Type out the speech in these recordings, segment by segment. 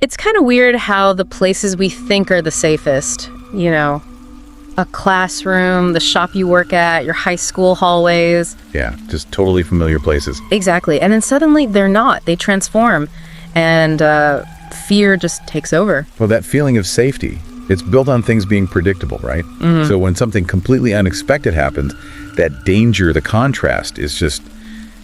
It's kind of weird how the places we think are the safest, you know, a classroom, the shop you work at, your high school hallways. Yeah, just totally familiar places. Exactly. And then suddenly they're not. They transform, and fear just takes over. Well, that feeling of safety, it's built on things being predictable, right? So when something completely unexpected happens, that danger, the contrast, is just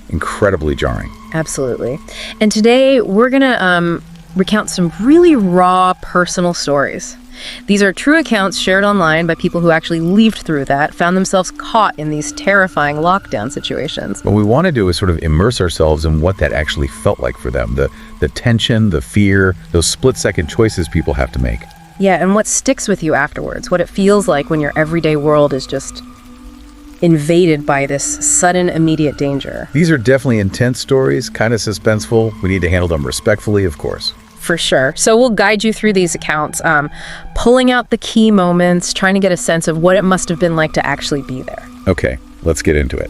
incredibly jarring. Absolutely. And today we're going to recount some really raw personal stories. These are true accounts shared online by people who actually lived through that, found themselves caught in these terrifying lockdown situations. What we want to do is sort of immerse ourselves in what that actually felt like for them. The tension, the fear, those split-second choices people have to make. Yeah, and what sticks with you afterwards, what it feels like when your everyday world is just invaded by this sudden, immediate danger. These are definitely intense stories, kind of suspenseful. We need to handle them respectfully, of course. For sure. So we'll guide you through these accounts, pulling out the key moments, trying to get a sense of what it must have been like to actually be there. Okay, let's get into it.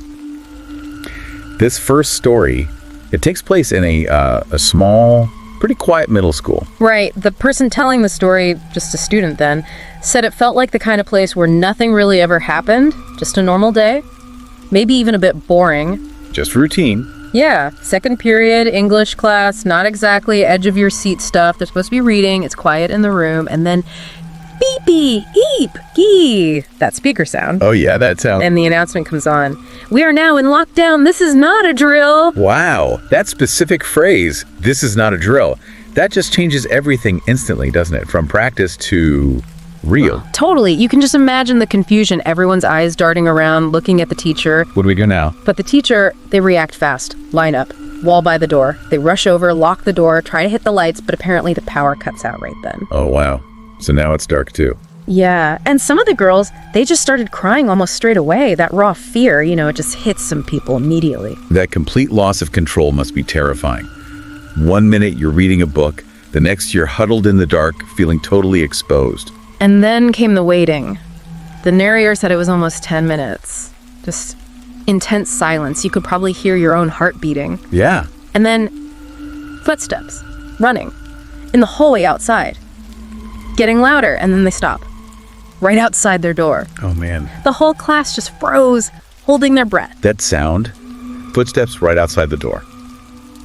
This first story, it takes place in a small, pretty quiet middle school. Right. The person telling the story, just a student then, said it felt like the kind of place where nothing really ever happened, just a normal day, maybe even a bit boring. Just routine. Yeah, second period, English class, not exactly edge of your seat stuff. They're supposed to be reading, it's quiet in the room, and then beep, eep, gee, that speaker sound. Oh yeah, that sound. And the announcement comes on. We are now in lockdown, this is not a drill. Wow, that specific phrase, this is not a drill, that just changes everything instantly, doesn't it? From practice to real. Totally. You can just imagine the confusion, everyone's eyes darting around, looking at the teacher. What do we do now? But the teacher, they react fast. Line up. Wall by the door. They rush over, lock the door, try to hit the lights, but apparently the power cuts out right then. Oh, wow. So now it's dark too. Yeah, and some of the girls, they just started crying almost straight away. That raw fear, you know, it just hits some people immediately. That complete loss of control must be terrifying. 1 minute you're reading a book, the next you're huddled in the dark, feeling totally exposed. And then came the waiting. The narrator said it was almost 10 minutes. Just intense silence. You could probably hear your own heart beating. Yeah. And then footsteps, running, in the hallway outside. Getting louder, and then they stop. Right outside their door. Oh man. The whole class just froze, holding their breath. That sound, footsteps right outside the door.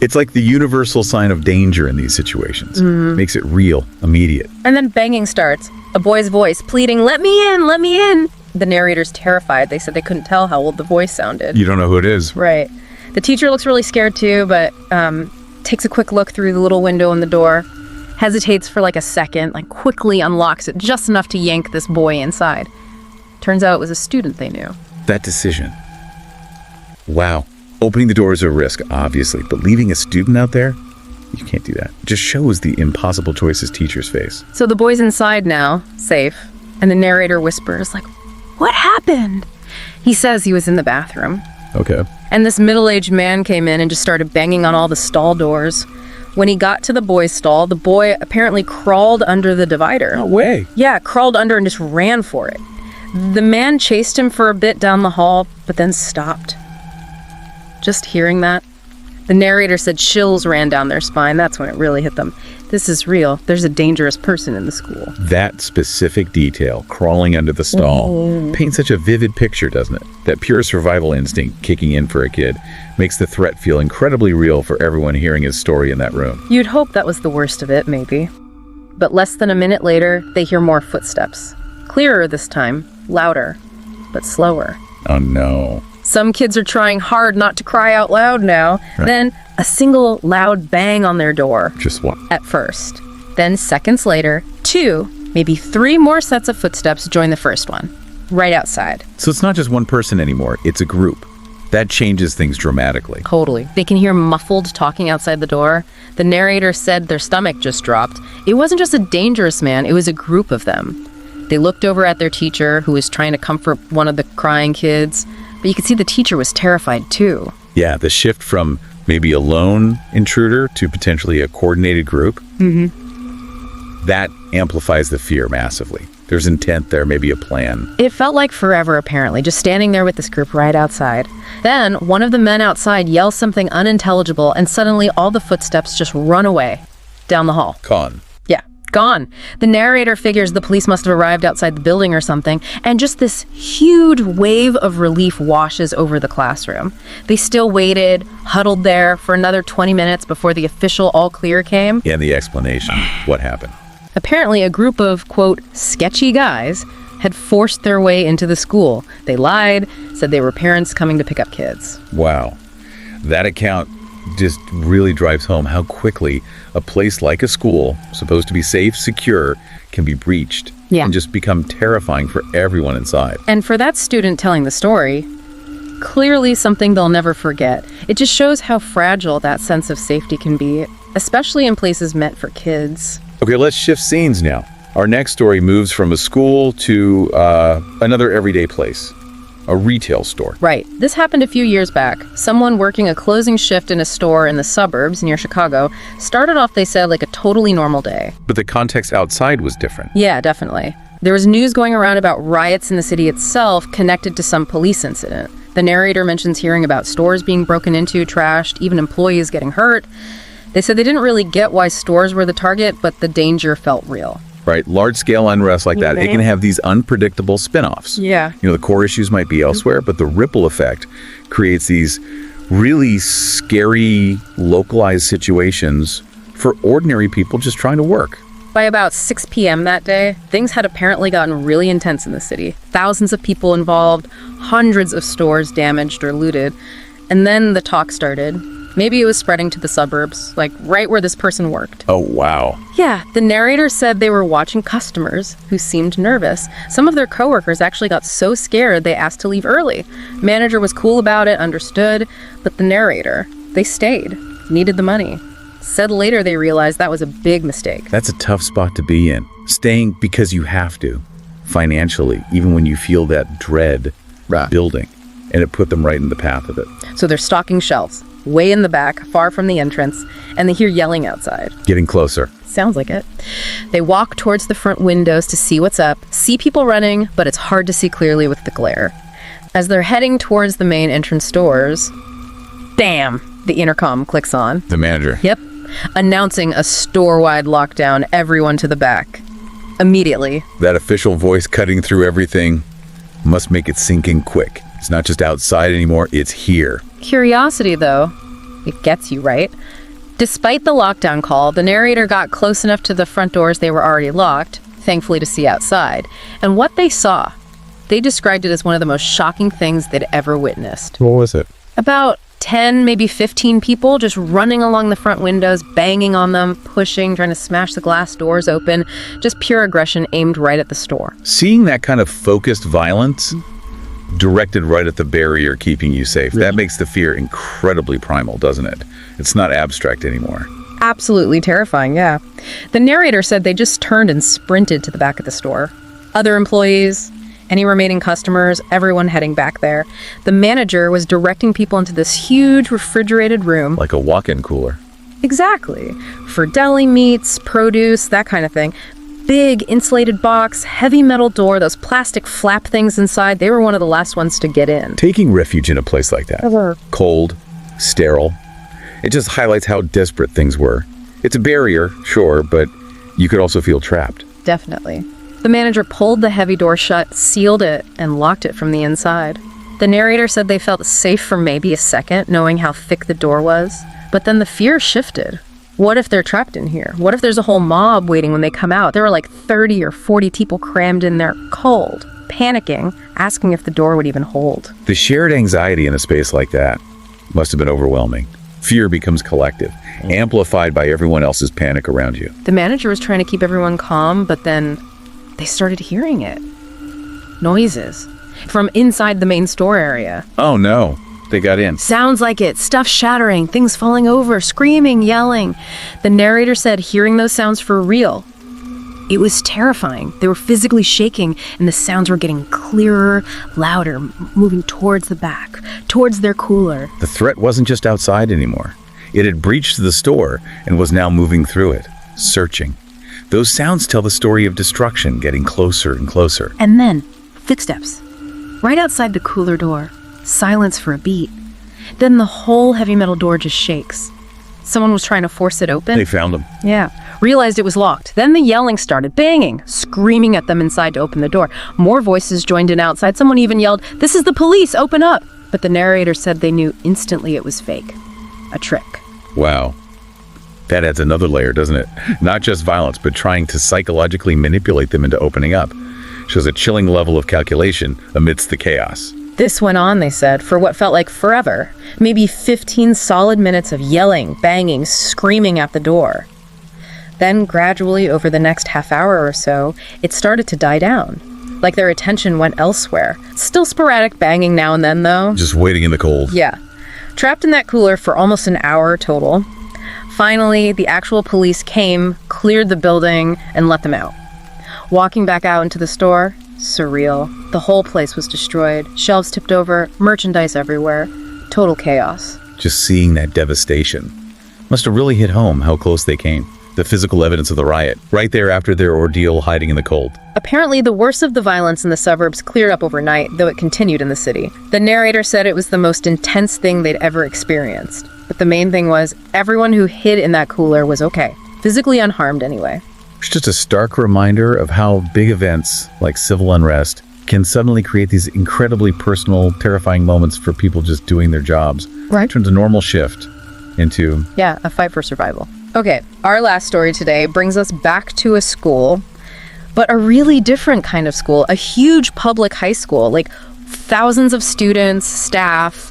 It's like the universal sign of danger in these situations. Makes it real, immediate. And then banging starts. A boy's voice pleading, "Let me in, let me in." The narrator's terrified. They said they couldn't tell how old the voice sounded. You don't know who it is. Right. The teacher looks really scared too, but takes a quick look through the little window in the door, hesitates for like a second, like quickly unlocks it just enough to yank this boy inside. Turns out it was a student they knew. That decision. Wow. Opening the door is a risk, obviously, but leaving a student out there? You can't do that. It just shows the impossible choices teachers face. So the boy's inside now, safe, and the narrator whispers, like, "What happened?" He says he was in the bathroom. Okay. And this middle-aged man came in and just started banging on all the stall doors. When he got to the boy's stall, the boy apparently crawled under the divider. No way. Yeah, crawled under and just ran for it. The man chased him for a bit down the hall, but then stopped. Just hearing that, the narrator said chills ran down their spine. That's when it really hit them. This is real. There's a dangerous person in the school. That specific detail, crawling under the stall, paints such a vivid picture, doesn't it? That pure survival instinct kicking in for a kid makes the threat feel incredibly real for everyone hearing his story in that room. You'd hope that was the worst of it, maybe. But less than a minute later, they hear more footsteps. Clearer this time, louder, but slower. Oh no. Some kids are trying hard not to cry out loud now. Right. Then a single loud bang on their door. Just what? At first. Then seconds later, 2, maybe 3 more sets of footsteps join the first one, right outside. So it's not just one person anymore, it's a group. That changes things dramatically. Totally. They can hear muffled talking outside the door. The narrator said their stomach just dropped. It wasn't just a dangerous man, it was a group of them. They looked over at their teacher, who was trying to comfort one of the crying kids. But you could see the teacher was terrified too. Yeah, the shift from maybe a lone intruder to potentially a coordinated group, that amplifies the fear massively. There's intent there, maybe a plan. It felt like forever, apparently, just standing there with this group right outside. Then, one of the men outside yells something unintelligible, and suddenly all the footsteps just run away down the hall. Con. Gone. The narrator figures the police must have arrived outside the building or something, and just this huge wave of relief washes over the classroom. They still waited, huddled there for another 20 minutes before the official all clear came. And the explanation. What happened? Apparently, a group of, quote, sketchy guys had forced their way into the school. They lied, said they were parents coming to pick up kids. Wow. That account just really drives home how quickly a place like a school, supposed to be safe, secure, can be breached and just become terrifying for everyone inside. And for that student telling the story, clearly something they'll never forget. It just shows how fragile that sense of safety can be, especially in places meant for kids. Okay, let's shift scenes now. Our next story moves from a school to another everyday place. A retail store. Right. This happened a few years back. Someone working a closing shift in a store in the suburbs near Chicago started off, they said, like a totally normal day. But the context outside was different. Yeah, definitely. There was news going around about riots in the city itself connected to some police incident. The narrator mentions hearing about stores being broken into, trashed, even employees getting hurt. They said they didn't really get why stores were the target, but the danger felt real. Right, large-scale unrest like that, it can have these unpredictable spin-offs. Yeah. You know, the core issues might be elsewhere, but the ripple effect creates these really scary, localized situations for ordinary people just trying to work. By about 6 p.m. that day, things had apparently gotten really intense in the city. Thousands of people involved, hundreds of stores damaged or looted. And then the talk started. Maybe it was spreading to the suburbs, like right where this person worked. Oh, wow. Yeah, the narrator said they were watching customers who seemed nervous. Some of their coworkers actually got so scared they asked to leave early. Manager was cool about it, understood, but the narrator, they stayed, needed the money. Said later they realized that was a big mistake. That's a tough spot to be in. Staying because you have to, financially, even when you feel that dread building. And it put them right in the path of it. So they're stocking shelves, way in the back, far from the entrance, and they hear yelling outside. Getting closer. Sounds like it. They walk towards the front windows to see what's up, see people running, but it's hard to see clearly with the glare. As they're heading towards the main entrance doors, bam, the intercom clicks on. The manager. Yep. Announcing a store-wide lockdown, everyone to the back. Immediately. That official voice cutting through everything must make it sink in quick. It's not just outside anymore, it's here. Curiosity, though, it gets you, right? Despite the lockdown call, the narrator got close enough to the front doors they were already locked, thankfully to see outside. And what they saw, they described it as one of the most shocking things they'd ever witnessed. What was it? About 10, maybe 15 people just running along the front windows, banging on them, pushing, trying to smash the glass doors open. Just pure aggression aimed right at the store. Seeing that kind of focused violence directed right at the barrier keeping you safe, that makes the fear incredibly primal, doesn't it? It's not abstract anymore. Absolutely terrifying, yeah. The narrator said they just turned and sprinted to the back of the store. Other employees, any remaining customers, everyone heading back there. The manager was directing people into this huge refrigerated room. Like a walk-in cooler. Exactly. For deli meats, produce, that kind of thing. Big insulated box, heavy metal door, those plastic flap things inside, they were one of the last ones to get in. Taking refuge in a place like that, cold, sterile, it just highlights how desperate things were. It's a barrier, sure, but you could also feel trapped. Definitely. The manager pulled the heavy door shut, sealed it, and locked it from the inside. The narrator said they felt safe for maybe a second, knowing how thick the door was. But then the fear shifted. What if they're trapped in here? What if there's a whole mob waiting when they come out? There were like 30 or 40 people crammed in there, cold, panicking, asking if the door would even hold. The shared anxiety in a space like that must have been overwhelming. Fear becomes collective, amplified by everyone else's panic around you. The manager was trying to keep everyone calm, but then they started hearing it. Noises from inside the main store area. Oh no. They got in. Sounds like it. Stuff shattering, things falling over, screaming, yelling. The narrator said hearing those sounds for real. It was terrifying. They were physically shaking, and the sounds were getting clearer, louder, moving towards the back, towards their cooler. The threat wasn't just outside anymore. It had breached the store and was now moving through it, searching. Those sounds tell the story of destruction getting closer and closer. And then, footsteps. Right outside the cooler door. Silence for a beat. Then the whole heavy metal door just shakes. Someone was trying to force it open. They found him. Yeah. realized it was locked. Then the yelling started, banging, screaming at them inside to open the door. More voices joined in outside. Someone even yelled, "This is the police, open up!" But the narrator said they knew instantly it was fake. A trick. Wow. That adds another layer, doesn't it? Not just violence, but trying to psychologically manipulate them into opening up. Shows a chilling level of calculation amidst the chaos. This went on, they said, for what felt like forever. Maybe 15 solid minutes of yelling, banging, screaming at the door. Then, gradually, over the next half hour or so, it started to die down. Like their attention went elsewhere. Still sporadic banging now and then, though. Just waiting in the cold. Yeah. Trapped in that cooler for almost an hour total. Finally, the actual police came, cleared the building, and let them out. Walking back out into the store, surreal. The whole place was destroyed. Shelves tipped over, merchandise everywhere. Total chaos. Just seeing that devastation must have really hit home how close they came. The physical evidence of the riot, right there after their ordeal hiding in the cold. Apparently, the worst of the violence in the suburbs cleared up overnight, though it continued in the city. The narrator said it was the most intense thing they'd ever experienced. But the main thing was, everyone who hid in that cooler was okay. Physically unharmed anyway. It's just a stark reminder of how big events, like civil unrest, can suddenly create these incredibly personal, terrifying moments for people just doing their jobs. Right. Turns a normal shift into... Yeah, a fight for survival. Okay, our last story today brings us back to a school, but a really different kind of school, a huge public high school, like thousands of students, staff.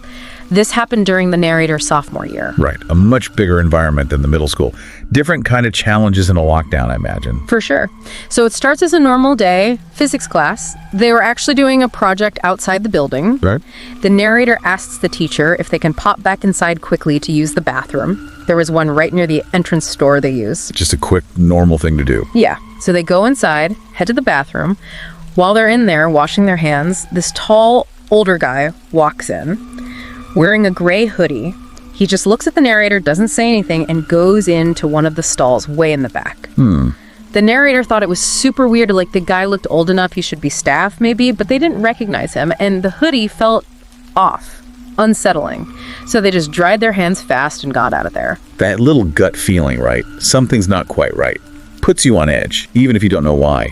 This happened during the narrator's sophomore year. Right, a much bigger environment than the middle school. Different kind of challenges in a lockdown, I imagine. For sure. So it starts as a normal day, physics class. They were actually doing a project outside the building. Right. The narrator asks the teacher if they can pop back inside quickly to use the bathroom. There was one right near the entrance door they use. Just a quick, normal thing to do. Yeah. So they go inside, head to the bathroom. While they're in there washing their hands, this tall, older guy walks in, wearing a gray hoodie. He just looks at the narrator, doesn't say anything, and goes into one of the stalls way in the back. The narrator thought it was super weird, like the guy looked old enough he should be staff maybe, but they didn't recognize him, and the hoodie felt off, unsettling. So they just dried their hands fast and got out of there. That little gut feeling, right? Something's not quite right. Puts you on edge, even if you don't know why.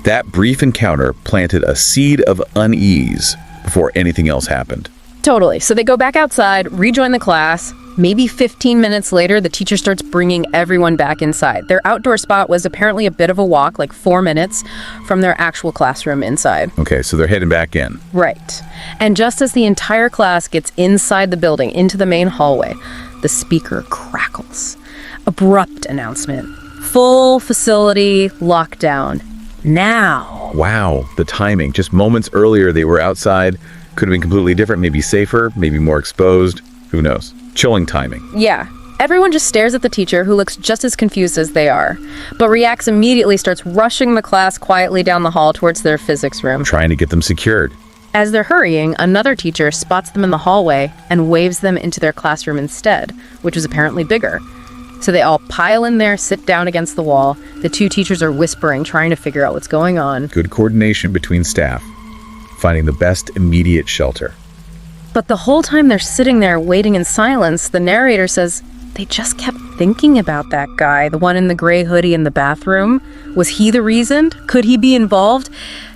That brief encounter planted a seed of unease before anything else happened. Totally. So they go back outside, rejoin the class. Maybe 15 minutes later, the teacher starts bringing everyone back inside. Their outdoor spot was apparently a bit of a walk, like 4 minutes from their actual classroom inside. Okay, so they're heading back in. Right. And just as the entire class gets inside the building, into the main hallway, the speaker crackles. Abrupt announcement. Full facility lockdown. Now. Wow, the timing. Just moments earlier, they were outside. Could have been completely different, maybe safer, maybe more exposed. Who knows? Chilling timing. Yeah. Everyone just stares at the teacher, who looks just as confused as they are, but reacts immediately, starts rushing the class quietly down the hall towards their physics room. Trying to get them secured. As they're hurrying, another teacher spots them in the hallway and waves them into their classroom instead, which was apparently bigger. So they all pile in there, sit down against the wall. The two teachers are whispering, trying to figure out what's going on. Good coordination between staff, finding the best immediate shelter. But the whole time they're sitting there waiting in silence, the narrator says they just kept thinking about that guy, the one in the gray hoodie in the bathroom. Was he the reason? Could he be involved?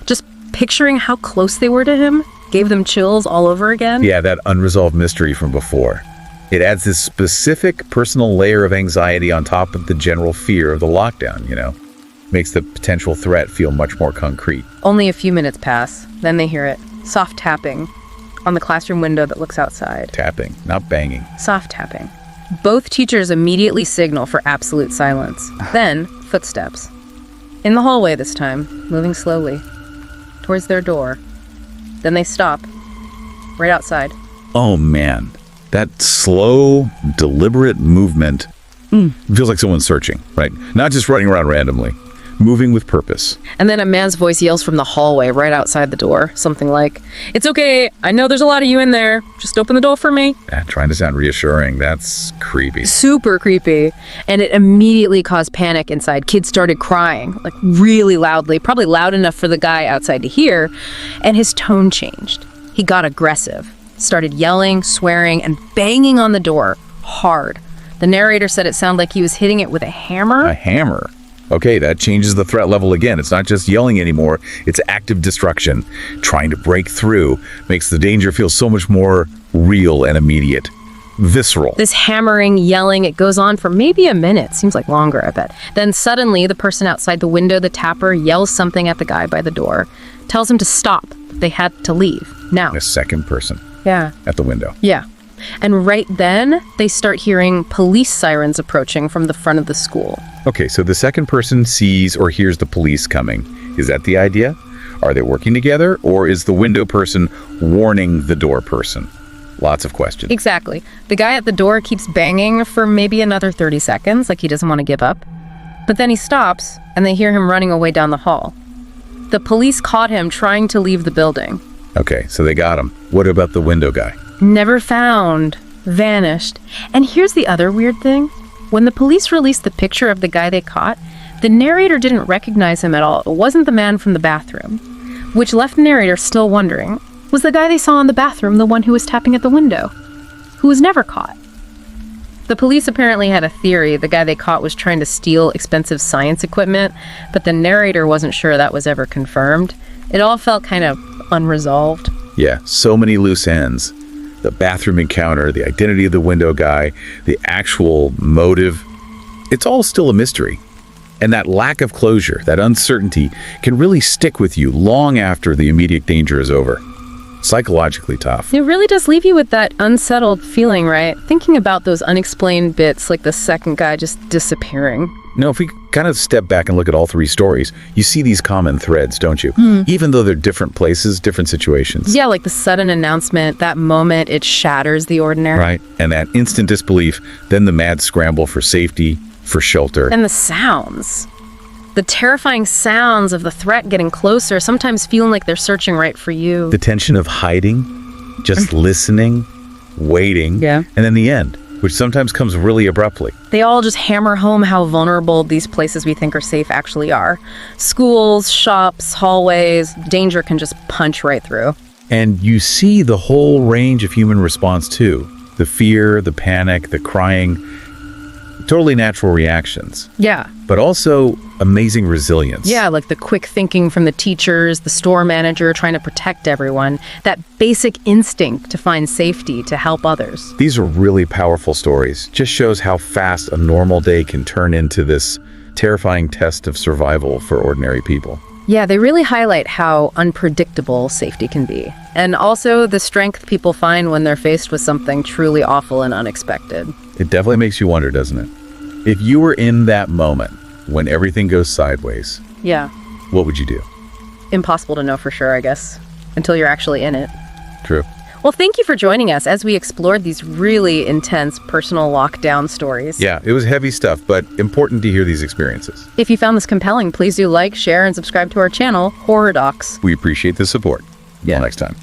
Just picturing how close they were to him gave them chills all over again. Yeah, that unresolved mystery from before. It adds this specific personal layer of anxiety on top of the general fear of the lockdown, you know? Makes the potential threat feel much more concrete. Only a few minutes pass. Then they hear it. Soft tapping on the classroom window that looks outside. Tapping, not banging. Soft tapping. Both teachers immediately signal for absolute silence. Then, footsteps. In the hallway this time, moving slowly. Towards their door. Then they stop. Right outside. Oh man, that slow, deliberate movement feels like someone's searching, right? Not just running around randomly. Moving with purpose. And then a man's voice yells from the hallway right outside the door. Something like, "It's okay, I know there's a lot of you in there. Just open the door for me." Trying to sound reassuring. That's creepy. Super creepy. And it immediately caused panic inside. Kids started crying, like really loudly, probably loud enough for the guy outside to hear. And his tone changed. He got aggressive, started yelling, swearing, and banging on the door hard. The narrator said it sounded like he was hitting it with a hammer. A hammer. Okay, that changes the threat level again. It's not just yelling anymore, it's active destruction. Trying to break through makes the danger feel so much more real and immediate. Visceral. This hammering, yelling, it goes on for maybe a minute. Seems like longer, I bet. Then suddenly, the person outside the window, the tapper, yells something at the guy by the door. Tells him to stop. They had to leave. Now. A second person. Yeah. At the window. Yeah. And right then, they start hearing police sirens approaching from the front of the school. Okay, so the second person sees or hears the police coming. Is that the idea? Are they working together, or is the window person warning the door person? Lots of questions. Exactly. The guy at the door keeps banging for maybe another 30 seconds, like he doesn't want to give up. But then he stops, and they hear him running away down the hall. The police caught him trying to leave the building. Okay, so they got him. What about the window guy? Never found. Vanished. And here's the other weird thing. When the police released the picture of the guy they caught, the narrator didn't recognize him at all. It wasn't the man from the bathroom, which left the narrator still wondering, was the guy they saw in the bathroom the one who was tapping at the window, who was never caught? The police apparently had a theory the guy they caught was trying to steal expensive science equipment, but the narrator wasn't sure that was ever confirmed. It all felt kind of unresolved. Yeah, so many loose ends. The bathroom encounter, the identity of the window guy, the actual motive. It's all still a mystery. And that lack of closure, that uncertainty, can really stick with you long after the immediate danger is over. Psychologically tough. It really does leave you with that unsettled feeling, right? Thinking about those unexplained bits, like the second guy just disappearing. No, if we kind of step back and look at all three stories, you see these common threads, don't you? Even though they're different places, different situations. Yeah, like the sudden announcement, that moment, it shatters the ordinary. Right, and that instant disbelief, then the mad scramble for safety, for shelter. And the sounds. The terrifying sounds of the threat getting closer, sometimes feeling like they're searching right for you. The tension of hiding, just listening, waiting, Yeah. and then the end, which sometimes comes really abruptly. They all just hammer home how vulnerable these places we think are safe actually are. Schools, shops, hallways, danger can just punch right through. And you see the whole range of human response too. The fear, the panic, the crying, totally natural reactions. Yeah. But also amazing resilience. Yeah, like the quick thinking from the teachers, the store manager trying to protect everyone, that basic instinct to find safety, to help others. These are really powerful stories. Just shows how fast a normal day can turn into this terrifying test of survival for ordinary people. Yeah, they really highlight how unpredictable safety can be. And also the strength people find when they're faced with something truly awful and unexpected. It definitely makes you wonder, doesn't it? If you were in that moment when everything goes sideways, Yeah. what would you do? Impossible to know for sure, I guess, until you're actually in it. True. Well, thank you for joining us as we explored these really intense personal lockdown stories. Yeah, it was heavy stuff, but important to hear these experiences. If you found this compelling, please do like, share, and subscribe to our channel, Horror Docs. We appreciate the support. Yeah. Until next time.